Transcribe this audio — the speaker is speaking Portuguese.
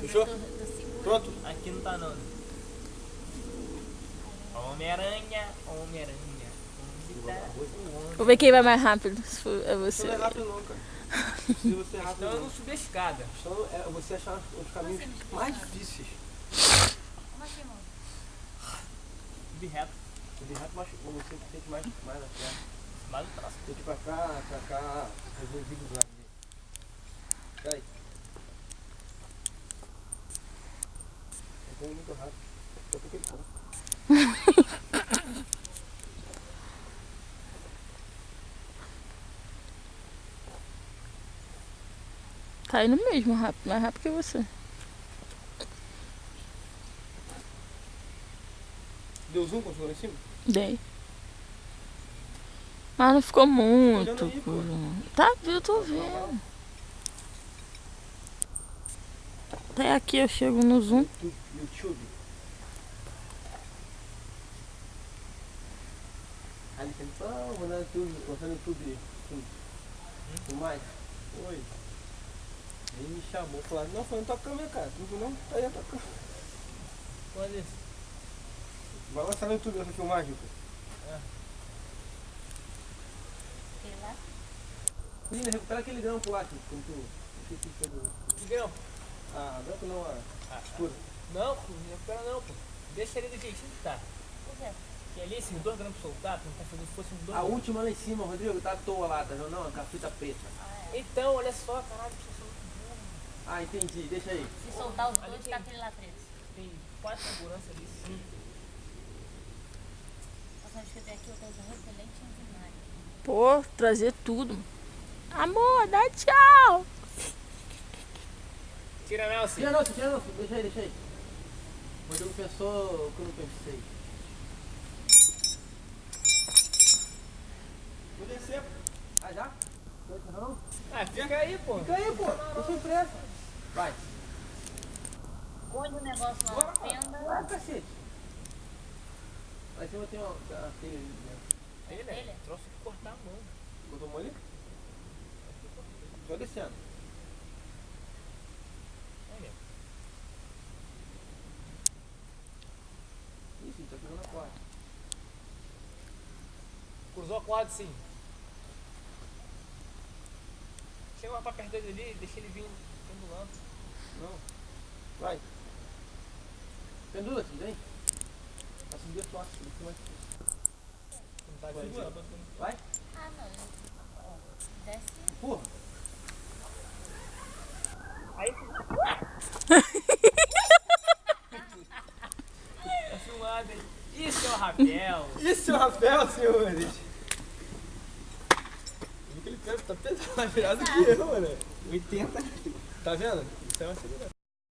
Fechou? Pronto? Aqui não tá não. Homem-Aranha, Homem-Aranha. Onde tá o homem? Vou ver quem vai mais rápido. Se for é você. Não é rápido não, cara. Não precisa você rápido Então eu não. não subi a escada. Então é você achar os caminhos mais difíceis. Como assim, irmão? Subi reto. Subir rápido, mas você tem que mais na frente. Mais o traço. Tem que ir pra cá, resolvido do lado dele. Peraí. Eu vou muito rápido. Daqui a pouco ele corre. Tá indo mesmo rápido, mais rápido que você. Deu zoom quando chegou lá em cima? Dei. Mas não ficou muito. Olhando aí, pô. Tá, eu tô vendo. Até aqui eu chego no zoom. YouTube. Aí ele fala, vou no YouTube. Mais? Oi. Ele me chamou, falou, não, foi na tua câmera, cara. Tu não viu não? Tá aí a tua câmera. Olha isso. Vai lançar no YouTube essa filmagem, pô. Sei lá. Menina, recupera aquele grampo lá, tipo, quando tu... Esqueci de fazer. Que grão? Ah, grampo não, a escura. Não, pô, não recupera não, pô. Deixa ele do jeitinho que tá. Por quê? Que ali, esses 2 grampos soltados, não tá fazendo se fosse uns 2 A última lá em cima, Rodrigo, tá à toa lá, tá vendo? Não, com a fita preta. Então, olha só, caralho, precisa ser muito bom. Ah, entendi, deixa aí. Se soltar os Ali dois, tem- tá aquele lá preto. Tem 4 seguranças ali, 5. Nossa, acho que eu tenho aqui, eu tenho um repelente ordinário. Pô, trazer tudo. Amor, dá tchau. Tira Nelson. Tira não, deixa aí. O Rodrigo pensou o que eu não pensei. Vou descer. Ah, já? Não? Ah, fica aí, pô. Fica aí, pô. Deixa eu pressa. Vai. Põe o negócio lá na Vai, fenda. cacete. Lá em cima tem uma telha ali dentro. Aí, né? Ele? Troço de cortar a mão. Botou mão ali? Só descendo. Olha. Isso, tá pegando a corda. Cruzou a corda sim. Chega mais pra perto dele ali, deixa ele vir pendulando. Não. Vai. Pendula, assim, vem. Pra subir a sorte, isso é mais difícil. Não tá Vai, segura. Vai, Ah, não. Ó, desce. empurra. Aí. Tá filmado, hein? Isso é o Rafael. Isso é o Rafael, senhores. Ele tá pesado, mais virado que eu, mano. 80. Tá vendo? Isso é uma segurança.